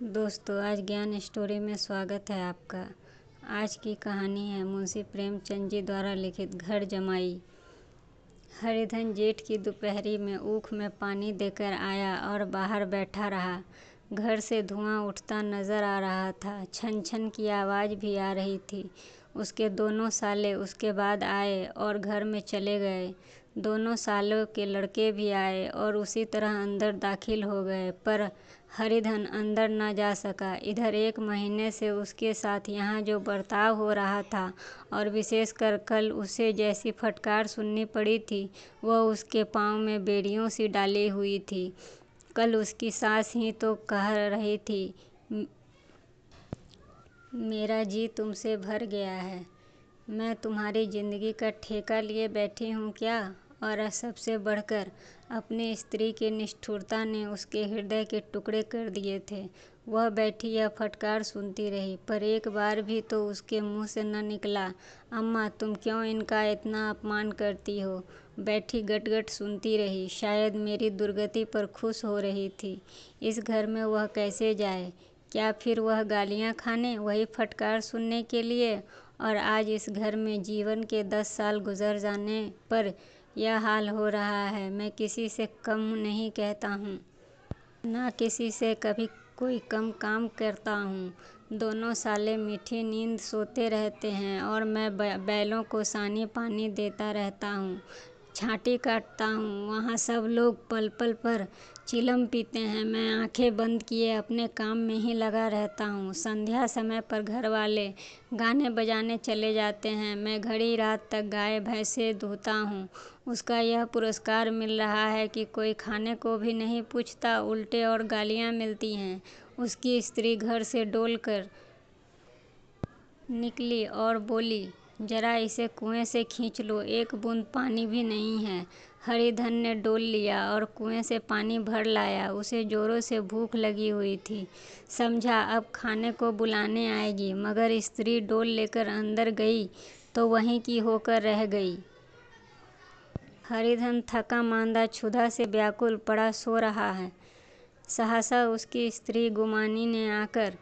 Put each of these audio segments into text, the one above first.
दोस्तों, आज ज्ञान स्टोरी में स्वागत है आपका। आज की कहानी है मुंशी प्रेमचंद जी द्वारा लिखित घर जमाई। हरिधन जेठ की दोपहरी में ऊख में पानी देकर आया और बाहर बैठा रहा। घर से धुआं उठता नजर आ रहा था। छन छन की आवाज़ भी आ रही थी। उसके दोनों साले उसके बाद आए और घर में चले गए। दोनों सालों के लड़के भी आए और उसी तरह अंदर दाखिल हो गए, पर हरिधन अंदर न जा सका। इधर 1 महीने से उसके साथ यहाँ जो बर्ताव हो रहा था और विशेषकर कल उसे जैसी फटकार सुननी पड़ी थी, वह उसके पाँव में बेड़ियों सी डाली हुई थी। कल उसकी सास ही तो कह रही थी, मेरा जी तुमसे भर गया है, मैं तुम्हारी ज़िंदगी का ठेका लिए बैठी हूँ क्या। और सबसे बढ़कर अपनी स्त्री की निष्ठुरता ने उसके हृदय के टुकड़े कर दिए थे। वह बैठी यह फटकार सुनती रही, पर एक बार भी तो उसके मुंह से न निकला, अम्मा तुम क्यों इनका इतना अपमान करती हो। बैठी गटगट सुनती रही। शायद मेरी दुर्गति पर खुश हो रही थी। इस घर में वह कैसे जाए? क्या फिर वह गालियाँ खाने, वही फटकार सुनने के लिए? और आज इस घर में जीवन के 10 साल गुजर जाने पर यह हाल हो रहा है। मैं किसी से कम नहीं कहता हूँ, ना किसी से कभी कोई कम काम करता हूँ। दोनों साले मीठी नींद सोते रहते हैं और मैं बैलों को सानी पानी देता रहता हूँ, छांटी काटता हूँ। वहाँ सब लोग पल पल पर चिलम पीते हैं। मैं आंखें बंद किए अपने काम में ही लगा रहता हूँ। संध्या समय पर घर वाले गाने बजाने चले जाते हैं। मैं घड़ी रात तक गाय भैंसे धोता हूँ। उसका यह पुरस्कार मिल रहा है कि कोई खाने को भी नहीं पूछता, उल्टे और गालियाँ मिलती हैं। उसकी स्त्री घर से डोल कर निकली और बोली, जरा इसे कुएं से खींच लो, एक बूंद पानी भी नहीं है। हरिधन ने डोल लिया और कुएं से पानी भर लाया। उसे जोरों से भूख लगी हुई थी। समझा अब खाने को बुलाने आएगी, मगर स्त्री डोल लेकर अंदर गई तो वहीं की होकर रह गई। हरिधन थका मांदा क्षुधा से व्याकुल पड़ा सो रहा है। सहसा उसकी स्त्री गुमानी ने आकर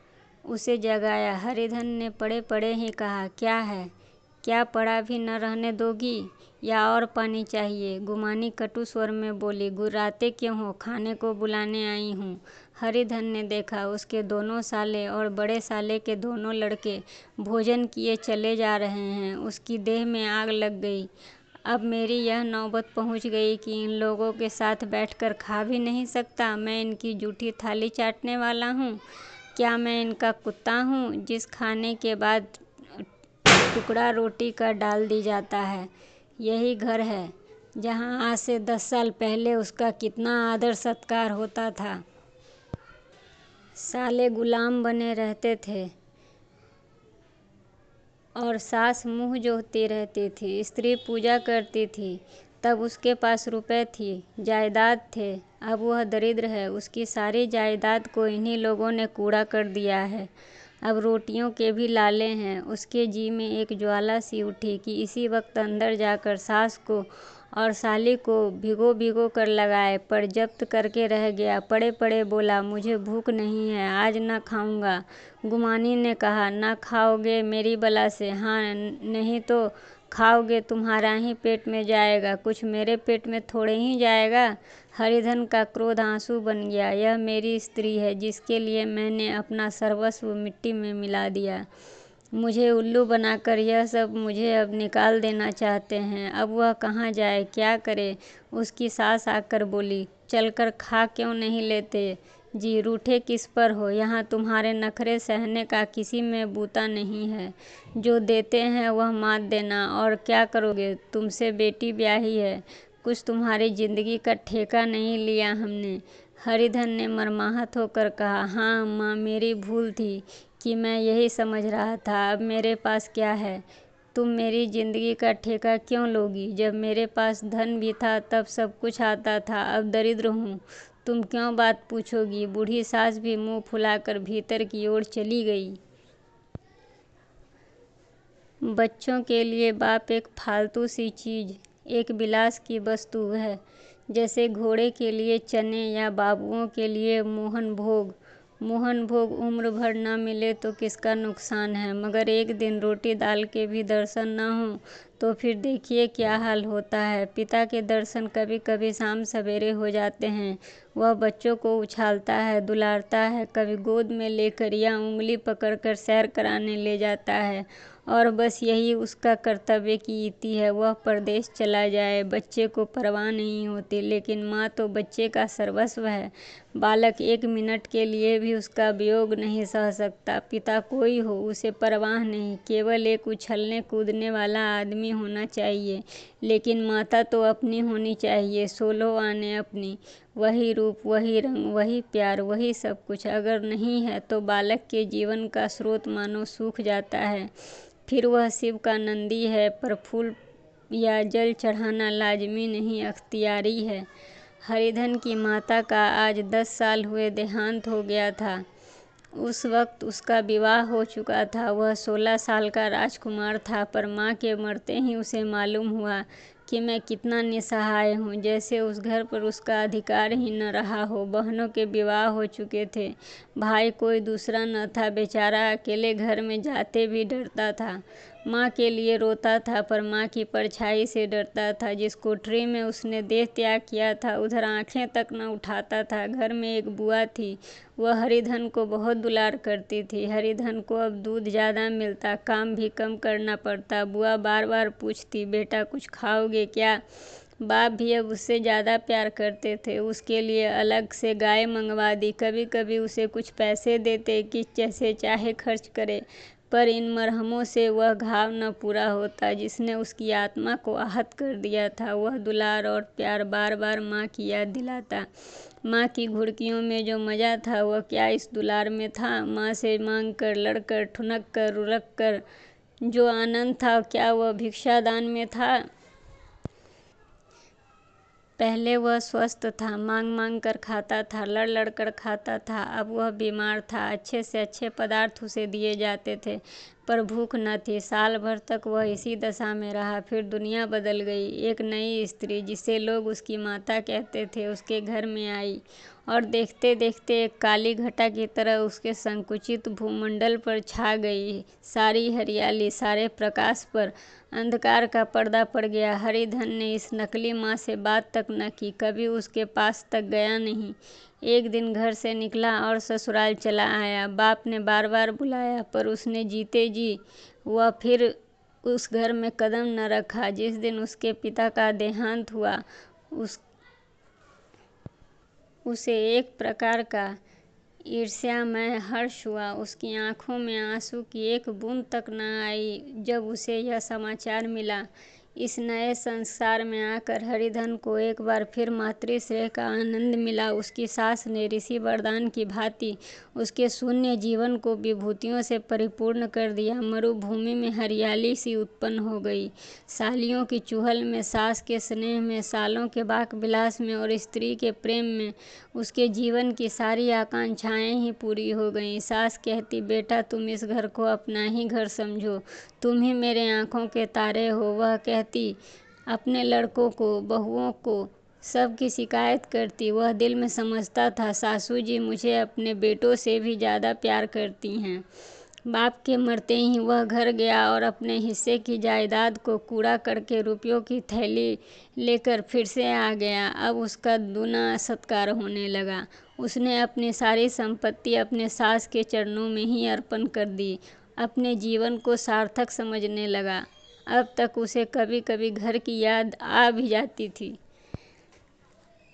उसे जगाया। हरिधन ने पड़े पड़े ही कहा, क्या है, क्या पड़ा भी न रहने दोगी या और पानी चाहिए? गुमानी कटु स्वर में बोली, गुर्राते क्यों हो, खाने को बुलाने आई हूँ। हरिधन ने देखा उसके दोनों साले और बड़े साले के दोनों लड़के भोजन किए चले जा रहे हैं। उसकी देह में आग लग गई। अब मेरी यह नौबत पहुंच गई कि इन लोगों के साथ बैठकर खा भी नहीं सकता। मैं इनकी जूठी थाली चाटने वाला हूँ? क्या मैं इनका कुत्ता हूँ जिस खाने के बाद टुकड़ा रोटी का डाल दी जाता है? यही घर है जहाँ आज से 10 साल पहले उसका कितना आदर सत्कार होता था। साले गुलाम बने रहते थे और सास मुंह जोहती रहती थी। स्त्री पूजा करती थी, तब उसके पास रुपए थी, जायदाद थे। अब वह दरिद्र है। उसकी सारी जायदाद को इन्हीं लोगों ने कूड़ा कर दिया है। अब रोटियों के भी लाले हैं। उसके जी में एक ज्वाला सी उठी कि इसी वक्त अंदर जाकर सास को और साली को भिगो भिगो कर लगाए, पर जब्त करके रह गया। पड़े पड़े बोला, मुझे भूख नहीं है, आज न खाऊंगा। गुमानी ने कहा, ना खाओगे मेरी बला से? हाँ, नहीं तो खाओगे, तुम्हारा ही पेट में जाएगा, कुछ मेरे पेट में थोड़े ही जाएगा। हरिधन का क्रोध आंसू बन गया। यह मेरी स्त्री है जिसके लिए मैंने अपना सर्वस्व मिट्टी में मिला दिया। मुझे उल्लू बनाकर यह सब मुझे अब निकाल देना चाहते हैं। अब वह कहाँ जाए, क्या करे? उसकी सास आकर बोली, चलकर खा क्यों नहीं लेते जी, रूठे किस पर हो? यहाँ तुम्हारे नखरे सहने का किसी में बूता नहीं है। जो देते हैं वह मात देना। और क्या करोगे, तुमसे बेटी ब्याही है, कुछ तुम्हारी जिंदगी का ठेका नहीं लिया हमने। हरिधन ने मर्माहत होकर कहा, हाँ अम्मा, मेरी भूल थी कि मैं यही समझ रहा था। अब मेरे पास क्या है? तुम मेरी जिंदगी का ठेका क्यों लोगी? जब मेरे पास धन भी था तब सब कुछ आता था, अब दरिद्र हूँ, तुम क्यों बात पूछोगी? बूढ़ी सास भी मुंह फुलाकर भीतर की ओर चली गई। बच्चों के लिए बाप एक फालतू सी चीज़, एक विलास की वस्तु है, जैसे घोड़े के लिए चने या बाबुओं के लिए मोहन भोग। मोहन भोग उम्र भर न मिले तो किसका नुकसान है, मगर एक दिन रोटी दाल के भी दर्शन न हो तो फिर देखिए क्या हाल होता है। पिता के दर्शन कभी कभी शाम सवेरे हो जाते हैं। वह बच्चों को उछालता है, दुलारता है, कभी गोद में लेकर या उंगली पकड़कर सैर कराने ले जाता है, और बस यही उसका कर्तव्य की इति है। वह परदेश चला जाए, बच्चे को परवाह नहीं होती, लेकिन माँ तो बच्चे का सर्वस्व है। बालक एक मिनट के लिए भी उसका वियोग नहीं सह सकता। पिता कोई हो, उसे परवाह नहीं, केवल एक उछलने कूदने वाला आदमी होना चाहिए। लेकिन माता तो अपनी होनी चाहिए, 16 आने अपनी, वही रूप, वही रंग, वही प्यार, वही सब कुछ। अगर नहीं है तो बालक के जीवन का स्रोत मानो सूख जाता है। फिर वह शिव का नंदी है, पर फूल या जल चढ़ाना लाजमी नहीं, अख्तियारी है। हरिधन की माता का आज 10 साल हुए देहांत हो गया था। उस वक्त उसका विवाह हो चुका था। वह 16 साल का राजकुमार था, पर माँ के मरते ही उसे मालूम हुआ कि मैं कितना निसहाय हूँ, जैसे उस घर पर उसका अधिकार ही न रहा हो। बहनों के विवाह हो चुके थे, भाई कोई दूसरा न था, बेचारा अकेले घर में जाते भी डरता था। माँ के लिए रोता था, पर माँ की परछाई से डरता था। जिस कोठरी में उसने देह त्याग किया था, उधर आंखें तक न उठाता था। घर में एक बुआ थी, वह हरिधन को बहुत दुलार करती थी। हरिधन को अब दूध ज़्यादा मिलता, काम भी कम करना पड़ता। बुआ बार बार पूछती, बेटा कुछ खाओगे क्या? बाप भी अब उससे ज़्यादा प्यार करते थे। उसके लिए अलग से गाय मंगवा दी। कभी कभी उसे कुछ पैसे देते कि जैसे चाहे खर्च करे, पर इन मरहमों से वह घाव न पूरा होता जिसने उसकी आत्मा को आहत कर दिया था। वह दुलार और प्यार बार बार माँ की याद दिलाता। माँ की घुड़कियों में जो मज़ा था, वह क्या इस दुलार में था? माँ से मांग कर, लड़कर, ठुनक कर, रुलक कर जो आनंद था, क्या वह भिक्षादान में था? पहले वह स्वस्थ था, मांग मांग कर खाता था, लड़ लड़ कर खाता था। अब वह बीमार था, अच्छे से अच्छे पदार्थ उसे दिए जाते थे, पर भूख न थी। साल भर तक वह इसी दशा में रहा। फिर दुनिया बदल गई। एक नई स्त्री, जिसे लोग उसकी माता कहते थे, उसके घर में आई, और देखते देखते एक काली घटा की तरह उसके संकुचित भूमंडल पर छा गई। सारी हरियाली, सारे प्रकाश पर अंधकार का पर्दा पड़ गया। हरिधन ने इस नकली माँ से बात तक न की, कभी उसके पास तक गया नहीं। एक दिन घर से निकला और ससुराल चला आया। बाप ने बार बार बुलाया, पर उसने जीते जी वह फिर उस घर में कदम न रखा। जिस दिन उसके पिता का देहांत हुआ, उसे एक प्रकार का ईर्ष्यामय हर्ष हुआ। उसकी आंखों में आंसू की एक बूंद तक न आई जब उसे यह समाचार मिला। इस नए संसार में आकर हरिधन को एक बार फिर मातृस्नेह का आनंद मिला। उसकी सास ने ऋषि वरदान की भांति उसके शून्य जीवन को विभूतियों से परिपूर्ण कर दिया। मरुभूमि में हरियाली सी उत्पन्न हो गई। सालियों की चुहल में, सास के स्नेह में, सालों के बाक विलास में और स्त्री के प्रेम में उसके जीवन की सारी आकांक्षाएं ही पूरी हो गईं। सास कहती, बेटा तुम इस घर को अपना ही घर समझो, तुम ही मेरे आंखों के तारे हो। वह कहती, अपने लड़कों को, बहुओं को, सब की शिकायत करती। वह दिल में समझता था, सासू जी मुझे अपने बेटों से भी ज़्यादा प्यार करती हैं। बाप के मरते ही वह घर गया और अपने हिस्से की जायदाद को कूड़ा करके रुपयों की थैली लेकर फिर से आ गया। अब उसका दूना सत्कार होने लगा। उसने अपनी सारी संपत्ति अपने सास के चरणों में ही अर्पण कर दी। अपने जीवन को सार्थक समझने लगा। अब तक उसे कभी कभी घर की याद आ भी जाती थी।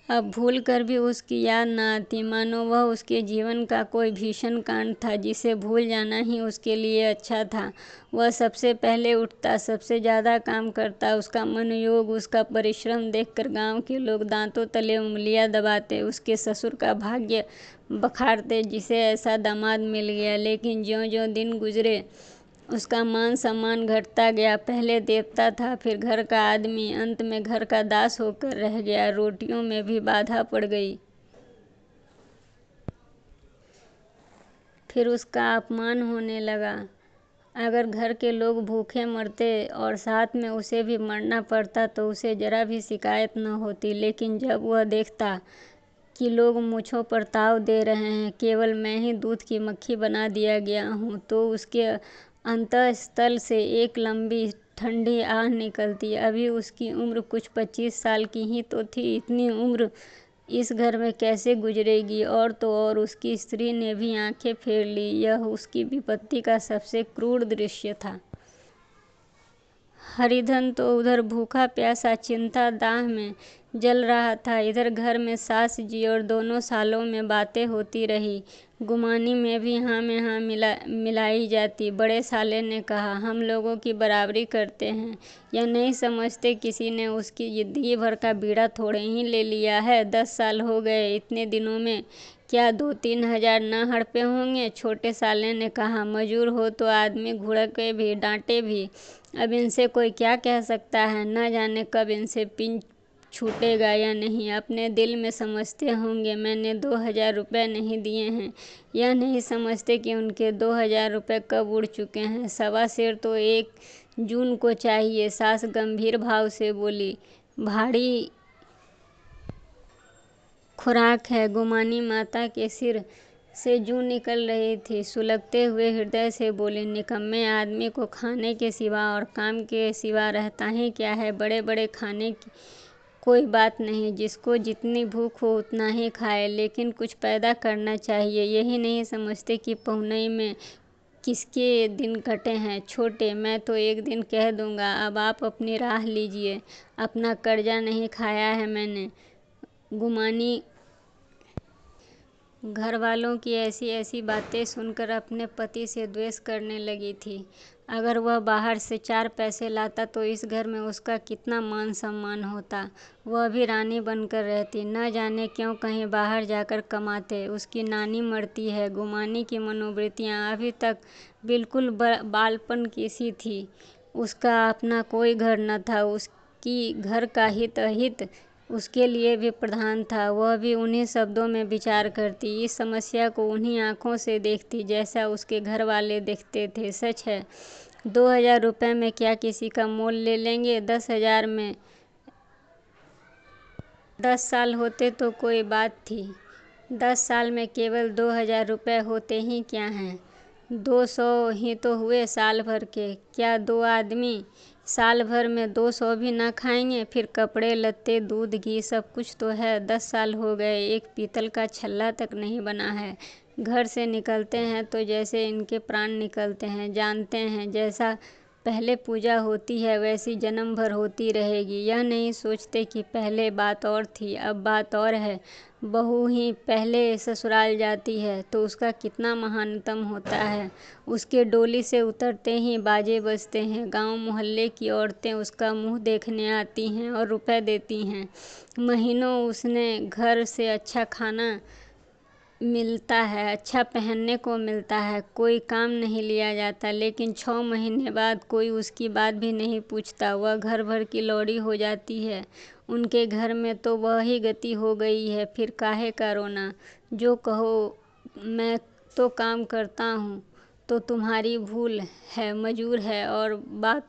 अब भूल कर भी उसकी याद न आती, मानो वह उसके जीवन का कोई भीषण कांड था जिसे भूल जाना ही उसके लिए अच्छा था। वह सबसे पहले उठता, सबसे ज़्यादा काम करता। उसका मनोयोग, उसका परिश्रम देखकर गांव के लोग दांतों तले उंगलियां दबाते, उसके ससुर का भाग्य बखारते जिसे ऐसा दामाद मिल गया। लेकिन ज्यों-ज्यों दिन गुजरे, उसका मान सम्मान घटता गया। पहले देवता था, फिर घर का आदमी, अंत में घर का दास होकर रह गया। रोटियों में भी बाधा पड़ गई। फिर उसका अपमान होने लगा। अगर घर के लोग भूखे मरते और साथ में उसे भी मरना पड़ता तो उसे जरा भी शिकायत न होती। लेकिन जब वह देखता कि लोग मुझों पर ताव दे रहे हैं, केवल मैं ही दूध की मक्खी बना दिया गया हूँ। तो उसके अंतःस्थल से एक लंबी ठंडी आह निकलती। अभी उसकी उम्र कुछ 25 साल की ही तो थी। इतनी उम्र इस घर में कैसे गुजरेगी। और तो और उसकी स्त्री ने भी आंखें फेर ली। यह उसकी विपत्ति का सबसे क्रूर दृश्य था। हरिधन तो उधर भूखा प्यासा चिंता दाह में जल रहा था। इधर घर में सास जी और दोनों सालों में बातें होती रही। गुमानी में भी हाँ में हाँ मिलाई जाती। बड़े साले ने कहा, हम लोगों की बराबरी करते हैं। यह नहीं समझते किसी ने उसकी जिंदगी भर का बीड़ा थोड़े ही ले लिया है। 10 साल हो गए, इतने दिनों में क्या 2-3 हजार न हड़पे होंगे। छोटे साले ने कहा, मजूर हो तो आदमी घुड़के भी डांटे भी। अब इनसे कोई क्या कह सकता है। न जाने कब इनसे पिन छूटेगा या नहीं। अपने दिल में समझते होंगे मैंने 2,000 रुपये नहीं दिए हैं। यह नहीं समझते कि उनके 2,000 रुपये कब उड़ चुके हैं। 1.25 सेर तो 1 जून को चाहिए। सास गंभीर भाव से बोली, भारी खुराक है। गुमानी माता के सिर से जूं निकल रही थी। सुलगते हुए हृदय से बोली, निकम्मे आदमी को खाने के सिवा और काम के सिवा रहता ही क्या है। बड़े बड़े खाने की कोई बात नहीं, जिसको जितनी भूख हो उतना ही खाए, लेकिन कुछ पैदा करना चाहिए। यही नहीं समझते कि पहुनई में किसके दिन कटे हैं। छोटे, मैं तो एक दिन कह दूंगा। अब आप अपनी राह लीजिए। अपना कर्जा नहीं खाया है मैंने। गुमानी घर वालों की ऐसी ऐसी बातें सुनकर अपने पति से द्वेष करने लगी थी। अगर वह बाहर से 4 पैसे लाता तो इस घर में उसका कितना मान सम्मान होता। वह भी रानी बनकर रहती। न जाने क्यों कहीं बाहर जाकर कमाते। उसकी नानी मरती है। गुमानी की मनोवृत्तियाँ अभी तक बिल्कुल बालपन की सी थी। उसका अपना कोई घर न था। उसकी घर का हित अहित उसके लिए भी प्रधान था। वह भी उन्हीं शब्दों में विचार करती। इस समस्या को उन्हीं आंखों से देखती जैसा उसके घर वाले देखते थे। सच है, 2,000 रुपये में क्या किसी का मोल ले लेंगे। 10,000 में 10 साल होते तो कोई बात थी। 10 साल में केवल 2,000 रुपये होते ही क्या हैं। 200 ही तो हुए साल भर के। क्या 2 आदमी साल भर में 200 भी ना खाएंगे। फिर कपड़े लत्ते दूध घी सब कुछ तो है। 10 साल हो गए, एक पीतल का छल्ला तक नहीं बना है। घर से निकलते हैं तो जैसे इनके प्राण निकलते हैं। जानते हैं जैसा पहले पूजा होती है वैसी जन्म भर होती रहेगी। यह नहीं सोचते कि पहले बात और थी, अब बात और है। बहू ही पहले ससुराल जाती है तो उसका कितना महानतम होता है। उसके डोली से उतरते ही बाजे बजते हैं। गांव मोहल्ले की औरतें उसका मुंह देखने आती हैं और रुपए देती हैं। महीनों उसने घर से अच्छा खाना मिलता है, अच्छा पहनने को मिलता है, कोई काम नहीं लिया जाता। लेकिन 6 महीने बाद कोई उसकी बात भी नहीं पूछता। वह घर भर की लौड़ी हो जाती है। उनके घर में तो वह ही गति हो गई है। फिर काहे का रोना। जो कहो, मैं तो काम करता हूँ तो तुम्हारी भूल है, मजूर है। और बात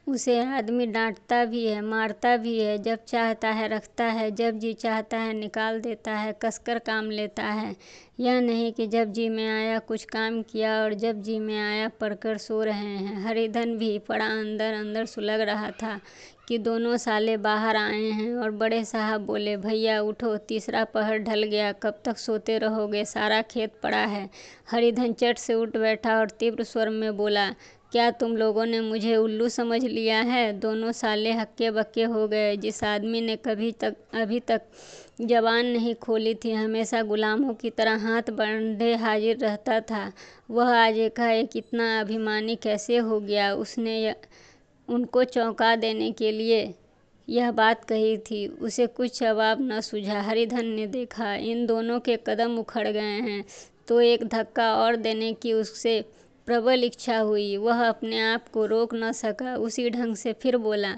उसे आदमी डांटता भी है, मारता भी है। जब चाहता है रखता है, जब जी चाहता है निकाल देता है, कसकर काम लेता है। यह नहीं कि जब जी में आया कुछ काम किया और जब जी में आया पढ़कर सो रहे हैं। हरिधन भी पड़ा अंदर अंदर सुलग रहा था कि दोनों साले बाहर आए हैं। और बड़े साहब बोले, भैया उठो, तीसरा पहर ढल गया, कब तक सोते रहोगे, सारा खेत पड़ा है। हरिधन चट से उठ बैठा और तीव्र स्वर में बोला, क्या तुम लोगों ने मुझे उल्लू समझ लिया है। दोनों साले हक्के बक्के हो गए। जिस आदमी ने अभी तक जबान नहीं खोली थी, हमेशा गुलामों की तरह हाथ बंधे हाजिर रहता था, वह आज एकाएक इतना अभिमानी कैसे हो गया। उसने उनको चौंका देने के लिए यह बात कही थी। उसे कुछ जवाब न सूझा। हरिधन ने देखा इन दोनों के कदम उखड़ गए हैं तो एक धक्का और देने की उससे प्रबल इच्छा हुई। वह अपने आप को रोक न सका। उसी ढंग से फिर बोला,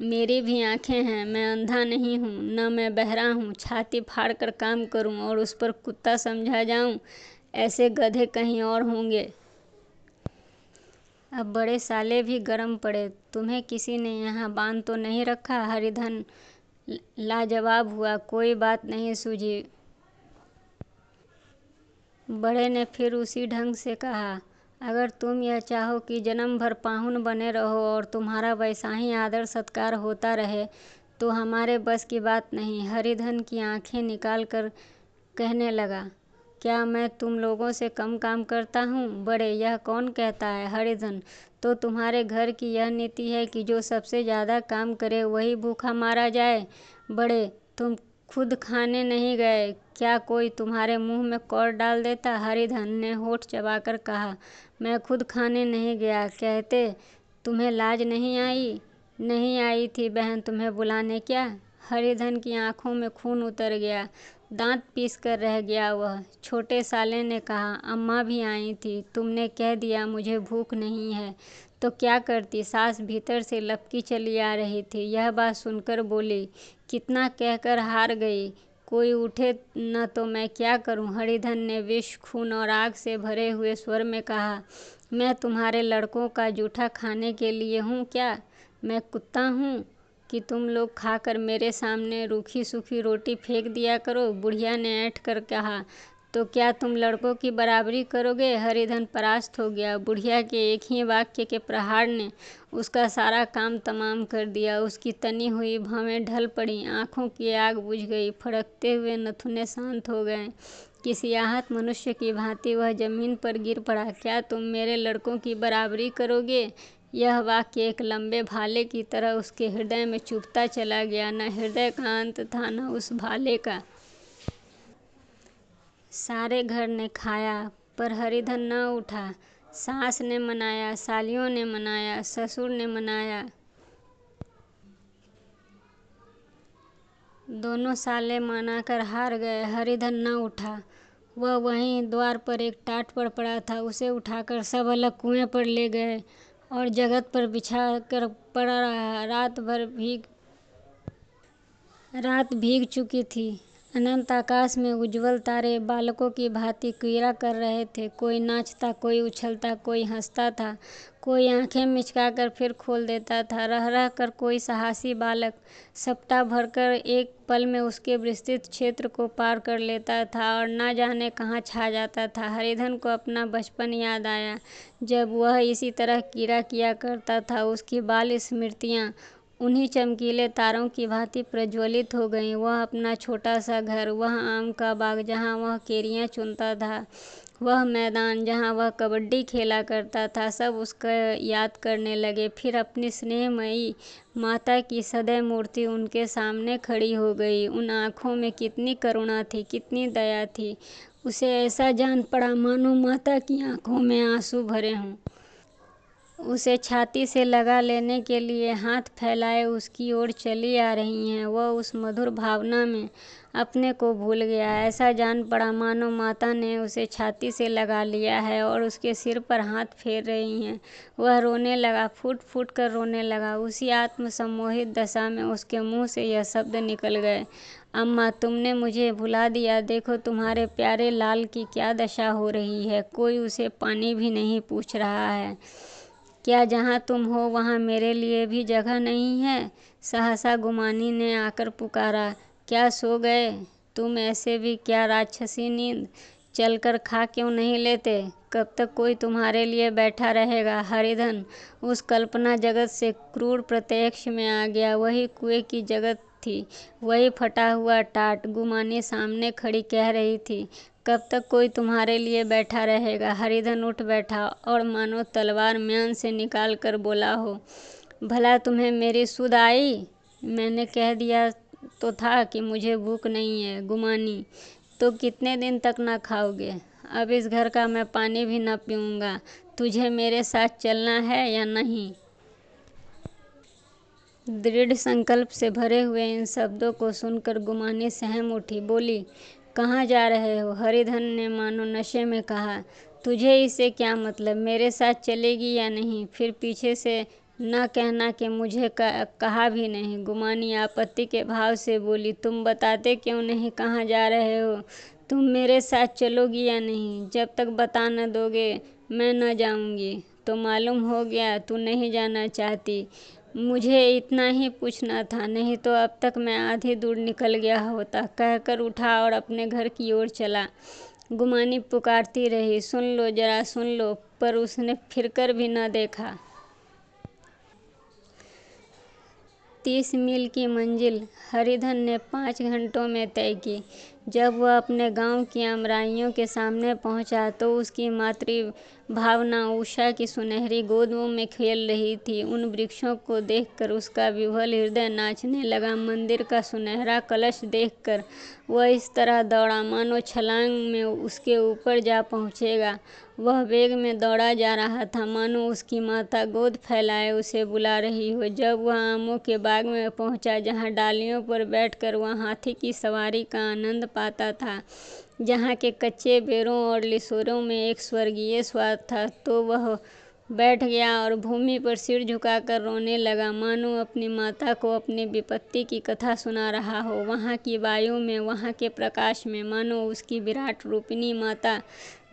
मेरी भी आंखें हैं, मैं अंधा नहीं हूँ, न मैं बहरा हूँ। छाती फाड़ कर काम करूँ और उस पर कुत्ता समझा जाऊँ, ऐसे गधे कहीं और होंगे। अब बड़े साले भी गरम पड़े, तुम्हें किसी ने यहाँ बांध तो नहीं रखा। हरिधन लाजवाब हुआ, कोई बात नहीं सूझी। बड़े ने फिर उसी ढंग से कहा, अगर तुम यह चाहो कि जन्म भर पाहुन बने रहो और तुम्हारा वैसा ही आदर सत्कार होता रहे तो हमारे बस की बात नहीं। हरिधन की आंखें निकाल कर कहने लगा, क्या मैं तुम लोगों से कम काम करता हूँ? बड़े, यह कौन कहता है? हरिधन, तो तुम्हारे घर की यह नीति है कि जो सबसे ज़्यादा काम करे वही भूखा मारा जाए। बड़े, तुम खुद खाने नहीं गए, क्या कोई तुम्हारे मुंह में कौर डाल देता? हरिधन ने होठ चबाकर कहा, मैं खुद खाने नहीं गया, कहते तुम्हें लाज नहीं आई? नहीं आई थी बहन तुम्हें बुलाने क्या? हरिधन की आंखों में खून उतर गया, दांत पीस कर रह गया वह। छोटे साले ने कहा, अम्मा भी आई थी, तुमने कह दिया मुझे भूख नहीं है, तो क्या करती? सास भीतर से लपकी चली आ रही थी। यह बात सुनकर बोली, कितना कहकर हार गई, कोई उठे न तो मैं क्या करूं? हरिधन ने विष, खून और आग से भरे हुए स्वर में कहा, मैं तुम्हारे लड़कों का जूठा खाने के लिए हूँ क्या? मैं कुत्ता हूँ कि तुम लोग खाकर मेरे सामने रूखी सूखी रोटी फेंक दिया करो? बुढ़िया ने ऐंठ कर कहा, तो क्या तुम लड़कों की बराबरी करोगे? हरिधन परास्त हो गया। बुढ़िया के एक ही वाक्य के प्रहार ने उसका सारा काम तमाम कर दिया। उसकी तनी हुई भवें ढल पड़ी, आंखों की आग बुझ गई, फड़कते हुए नथुने शांत हो गए। किसी आहत मनुष्य की भांति वह जमीन पर गिर पड़ा। क्या तुम मेरे लड़कों की बराबरी करोगे? यह वाक्य एक लंबे भाले की तरह उसके हृदय में चुभता चला गया। न हृदय का अंत था न उस भाले का। सारे घर ने खाया पर हरिधन न उठा। सास ने मनाया, सालियों ने मनाया, ससुर ने मनाया, दोनों साले मनाकर हार गए। हरिधन न उठा। वह वहीं द्वार पर एक टाट पर पड़ा था, उसे उठाकर सब अलग कुएं पर ले गए और जगत पर बिछा कर पड़ा रहा। रात भीग चुकी थी। अनंत आकाश में उज्ज्वल तारे बालकों की भांति क्रीड़ा कर रहे थे। कोई नाचता, कोई उछलता, कोई हंसता था, कोई आंखें मिचकाकर फिर खोल देता था। रह रह कर कोई साहसी बालक सपटा भरकर एक पल में उसके विस्तृत क्षेत्र को पार कर लेता था और न जाने कहाँ छा जाता था। हरिधन को अपना बचपन याद आया, जब वह इसी तरह क्रीड़ा किया करता था। उसकी बाल स्मृतियाँ उन्हीं चमकीले तारों की भांति प्रज्वलित हो गईं। वह अपना छोटा सा घर, वह आम का बाग जहाँ वह केरियाँ चुनता था, वह मैदान जहाँ वह कबड्डी खेला करता था, सब उसका याद करने लगे। फिर अपनी स्नेहमयी माता की सदैव मूर्ति उनके सामने खड़ी हो गई। उन आँखों में कितनी करुणा थी, कितनी दया थी। उसे ऐसा जान पड़ा मानो माता की आँखों में आंसू भरे हों। उसे छाती से लगा लेने के लिए हाथ फैलाए उसकी ओर चली आ रही हैं। वह उस मधुर भावना में अपने को भूल गया। ऐसा जान पड़ा मानो माता ने उसे छाती से लगा लिया है और उसके सिर पर हाथ फेर रही हैं। वह रोने लगा, फूट फूट कर रोने लगा। उसी आत्मसम्मोहित दशा में उसके मुंह से यह शब्द निकल गए, अम्मा तुमने मुझे भुला दिया। देखो तुम्हारे प्यारे लाल की क्या दशा हो रही है। कोई उसे पानी भी नहीं पूछ रहा है। क्या जहाँ तुम हो वहाँ मेरे लिए भी जगह नहीं है? सहसा गुमानी ने आकर पुकारा, क्या सो गए तुम? ऐसे भी क्या राक्षसी नींद? चलकर खा क्यों नहीं लेते? कब तक कोई तुम्हारे लिए बैठा रहेगा? हरिधन उस कल्पना जगत से क्रूर प्रत्यक्ष में आ गया। वही कुएं की जगत थी, वही फटा हुआ टाट। गुमानी सामने खड़ी कह रही थी, कब तक कोई तुम्हारे लिए बैठा रहेगा? हरिधन उठ बैठा और मानो तलवार म्यान से निकाल कर बोला हो, भला तुम्हें मेरी सुध आई? मैंने कह दिया तो था कि मुझे भूख नहीं है। गुमानी, तो कितने दिन तक ना खाओगे? अब इस घर का मैं पानी भी ना पीऊँगा। तुझे मेरे साथ चलना है या नहीं? दृढ़ संकल्प से भरे हुए इन शब्दों को सुनकर गुमानी सहम उठी। बोली, कहाँ जा रहे हो? हरिधन ने मानो नशे में कहा, तुझे इससे क्या मतलब? मेरे साथ चलेगी या नहीं? फिर पीछे से न कहना कि मुझे कहा भी नहीं। गुमानी आपत्ति के भाव से बोली, तुम बताते क्यों नहीं कहाँ जा रहे हो? तुम मेरे साथ चलोगी या नहीं? जब तक बता न दोगे मैं न जाऊंगी। तो मालूम हो गया तू नहीं जाना चाहती। मुझे इतना ही पूछना था, नहीं तो अब तक मैं आधी दूर निकल गया होता, कहकर उठा और अपने घर की ओर चला। गुमानी पुकारती रही, सुन लो जरा सुन लो, पर उसने फिरकर भी न देखा। 30 मील की मंजिल हरिधन ने 5 घंटों में तय की। जब वह अपने गांव की अमराइयों के सामने पहुंचा तो उसकी मातृ भावना उषा की सुनहरी गोदों में खेल रही थी। उन वृक्षों को देखकर उसका विह्वल हृदय नाचने लगा। मंदिर का सुनहरा कलश देखकर वह इस तरह दौड़ा मानो छलांग में उसके ऊपर जा पहुंचेगा। वह वेग में दौड़ा जा रहा था मानो उसकी माता गोद फैलाए उसे बुला रही हो। जब वह आमों के बाग में पहुंचा, जहां डालियों पर बैठकर वह हाथी की सवारी का आनंद पाता था, जहाँ के कच्चे बेरों और लिसोरों में एक स्वर्गीय स्वाद था, तो वह बैठ गया और भूमि पर सिर झुकाकर रोने लगा, मानो अपनी माता को अपनी विपत्ति की कथा सुना रहा हो। वहाँ की वायु में, वहाँ के प्रकाश में मानो उसकी विराट रूपिणी माता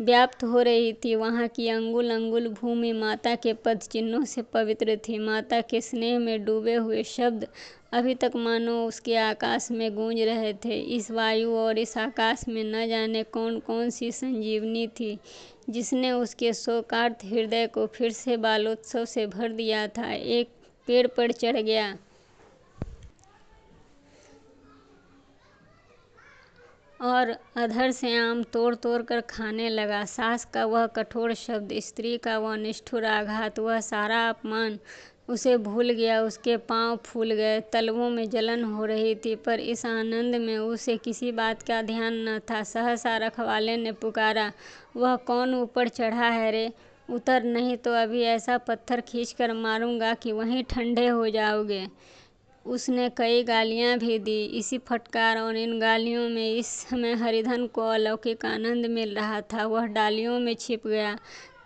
व्याप्त हो रही थी। वहाँ की अंगुल अंगुल भूमि माता के पद चिन्हों से पवित्र थी। माता के स्नेह में डूबे हुए शब्द अभी तक मानो उसके आकाश में गूंज रहे थे। इस वायु और इस आकाश में न जाने कौन कौन सी संजीवनी थी, जिसने उसके शोकार्त हृदय को फिर से बालोत्सव से भर दिया था। एक पेड़ पर चढ़ गया और अधर से आम तोड़ तोड़ कर खाने लगा। सास का वह कठोर शब्द, स्त्री का वह निष्ठुर आघात, वह सारा अपमान उसे भूल गया। उसके पांव फूल गए, तलवों में जलन हो रही थी, पर इस आनंद में उसे किसी बात का ध्यान न था। सहसा रखवाले ने पुकारा, वह कौन ऊपर चढ़ा है रे? उतर, नहीं तो अभी ऐसा पत्थर खींचकर मारूंगा कि वहीं ठंडे हो जाओगे। उसने कई गालियां भी दी। इसी फटकार और इन गालियों में इस समय हरिधन को अलौकिक आनंद मिल रहा था। वह डालियों में छिप गया,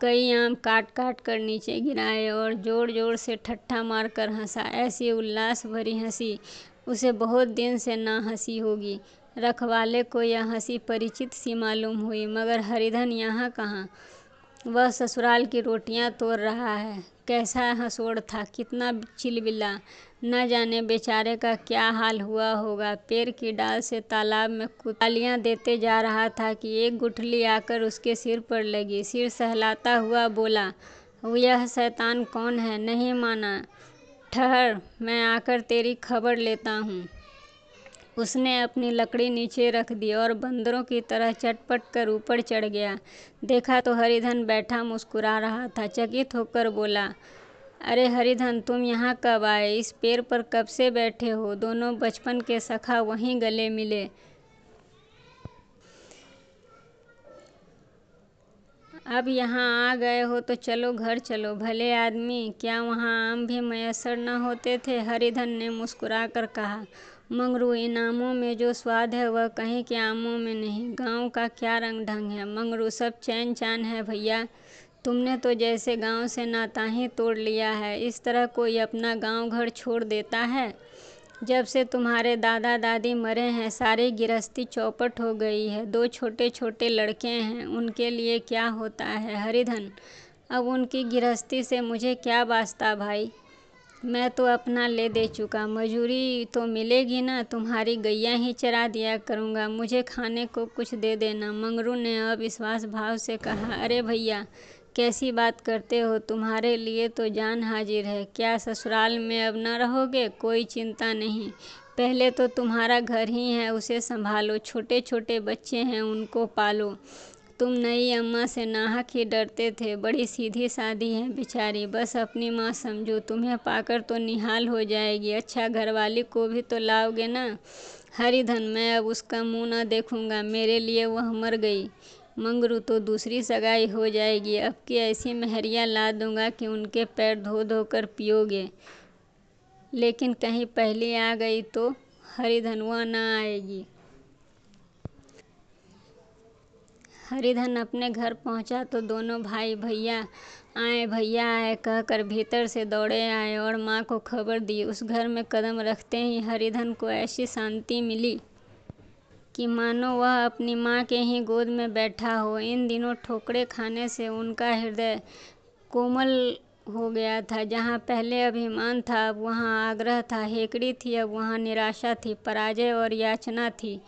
कई आम काट काट कर नीचे गिराए और जोर जोर से ठट्ठा मारकर हंसा। ऐसी उल्लास भरी हंसी उसे बहुत दिन से ना हंसी होगी। रखवाले को यह हंसी परिचित सी मालूम हुई, मगर हरिधन यहाँ कहाँ? वह ससुराल की रोटियां तोड़ रहा है। कैसा हंसोड़ था, कितना चिलबिला! न जाने बेचारे का क्या हाल हुआ होगा। पेड़ की डाल से तालाब में कुतालियां देते जा रहा था कि एक गुठली आकर उसके सिर पर लगी। सिर सहलाता हुआ बोला, यह शैतान कौन है? नहीं माना? ठहर, मैं आकर तेरी खबर लेता हूँ। उसने अपनी लकड़ी नीचे रख दी और बंदरों की तरह चटपट कर ऊपर चढ़ गया। देखा तो हरिधन बैठा मुस्कुरा रहा था। चकित होकर बोला, अरे हरिधन, तुम यहाँ कब आए? इस पेड़ पर कब से बैठे हो? दोनों बचपन के सखा वहीं गले मिले। अब यहाँ आ गए हो तो चलो घर चलो। भले आदमी, क्या वहाँ आम भी मयसर न होते थे? हरिधन ने मुस्कुरा कर कहा, मंगरू, इन आमों में जो स्वाद है वह कहीं के आमों में नहीं। गांव का क्या रंग ढंग है मंगरू, सब चैन चान है भैया। तुमने तो जैसे गांव से नाता ही तोड़ लिया है। इस तरह कोई अपना गांव घर छोड़ देता है? जब से तुम्हारे दादा दादी मरे हैं सारी गृहस्थी चौपट हो गई है। 2 छोटे छोटे लड़के हैं, उनके लिए क्या होता है? हरिधन, अब उनकी गृहस्थी से मुझे क्या वास्ता भाई? मैं तो अपना ले दे चुका। मजूरी तो मिलेगी ना? तुम्हारी गैया ही चरा दिया करूँगा। मुझे खाने को कुछ दे देना। मंगरू ने अविश्वास भाव से कहा, अरे भैया, कैसी बात करते हो? तुम्हारे लिए तो जान हाजिर है। क्या ससुराल में अब न रहोगे? कोई चिंता नहीं, पहले तो तुम्हारा घर ही है, उसे संभालो। छोटे छोटे बच्चे हैं, उनको पालो। तुम नई अम्मा से नाहक ही डरते थे। बड़ी सीधी सादी है बेचारी, बस अपनी माँ समझो। तुम्हें पाकर तो निहाल हो जाएगी। अच्छा, घरवाली को भी तो लाओगे ना? हरिधन, मैं अब उसका मुंह न देखूंगा। मेरे लिए वह मर गई। मंगरू, तो दूसरी सगाई हो जाएगी। अब की ऐसी मेहरिया ला दूंगा कि उनके पैर धो धो कर पियोगे। लेकिन कहीं पहली आ गई तो? हरिधन, वह न आएगी। हरिधन अपने घर पहुंचा तो दोनों भाई भैया आए कहकर भीतर से दौड़े आए और माँ को खबर दी। उस घर में कदम रखते ही हरिधन को ऐसी शांति मिली कि मानो वह अपनी माँ के ही गोद में बैठा हो। इन दिनों ठोकरे खाने से उनका हृदय कोमल हो गया था। जहाँ पहले अभिमान था अब वहाँ आग्रह था, हेकड़ी थी अब वहाँ निराशा थी, पराजय और याचना थी।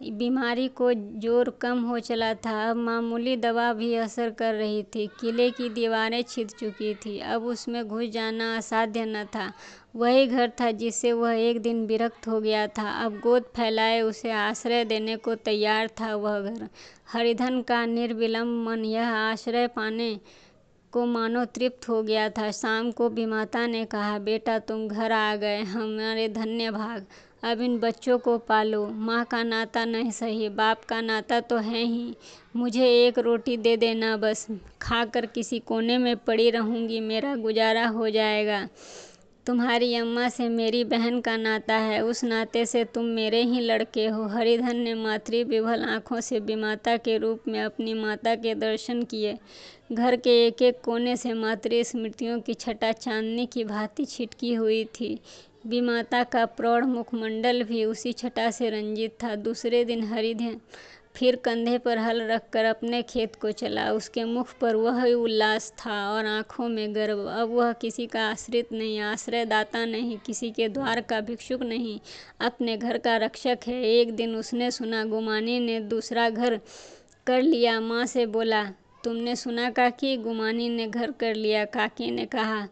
बीमारी को जोर कम हो चला था, अब मामूली दवा भी असर कर रही थी। किले की दीवारें छिद चुकी थी, अब उसमें घुस जाना असाध्य न था। वही घर था जिससे वह एक दिन विरक्त हो गया था, अब गोद फैलाए उसे आश्रय देने को तैयार था वह घर। हरिधन का निर्विलंब मन यह आश्रय पाने को मानो तृप्त हो गया था। शाम को बीमाता ने कहा, बेटा तुम घर आ गए, हमारे धन्य भाग। अब इन बच्चों को पालो। माँ का नाता नहीं सही, बाप का नाता तो है ही। मुझे एक रोटी दे देना बस, खाकर किसी कोने में पड़ी रहूँगी, मेरा गुजारा हो जाएगा। तुम्हारी अम्मा से मेरी बहन का नाता है, उस नाते से तुम मेरे ही लड़के हो। हरिधन ने मातृ विह्वल आँखों से बीमाता के रूप में अपनी माता के दर्शन किए। घर के एक एक कोने से मातृ स्मृतियों की छटा चांदनी की भांति छिटकी हुई थी। बीमाता का प्रौढ़ मुखमंडल भी उसी छटा से रंजित था। दूसरे दिन हरिधन फिर कंधे पर हल रखकर अपने खेत को चला। उसके मुख पर वह उल्लास था और आंखों में गर्व। अब वह किसी का आश्रित नहीं, आश्रयदाता नहीं, किसी के द्वार का भिक्षुक नहीं, अपने घर का रक्षक है। एक दिन उसने सुना गुमानी ने दूसरा घर कर लिया। माँ से बोला, तुमने सुना काकी, गुमानी ने घर कर लिया। काकी ने कहा,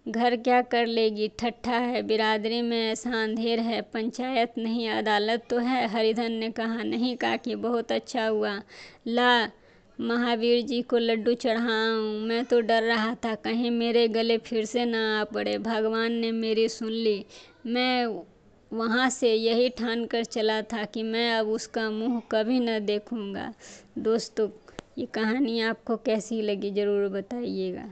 घर क्या कर लेगी, ठट्ठा है, बिरादरी में ऐसा अंधेर है, पंचायत नहीं अदालत तो है। हरिधन ने कहा, नहीं काकी, बहुत अच्छा हुआ। ला महावीर जी को लड्डू चढ़ाऊं, मैं तो डर रहा था कहीं मेरे गले फिर से ना आ पड़े। भगवान ने मेरी सुन ली। मैं वहाँ से यही ठान कर चला था कि मैं अब उसका मुंह कभी न देखूंगा। दोस्तों, ये कहानी आपको कैसी लगी ज़रूर बताइएगा।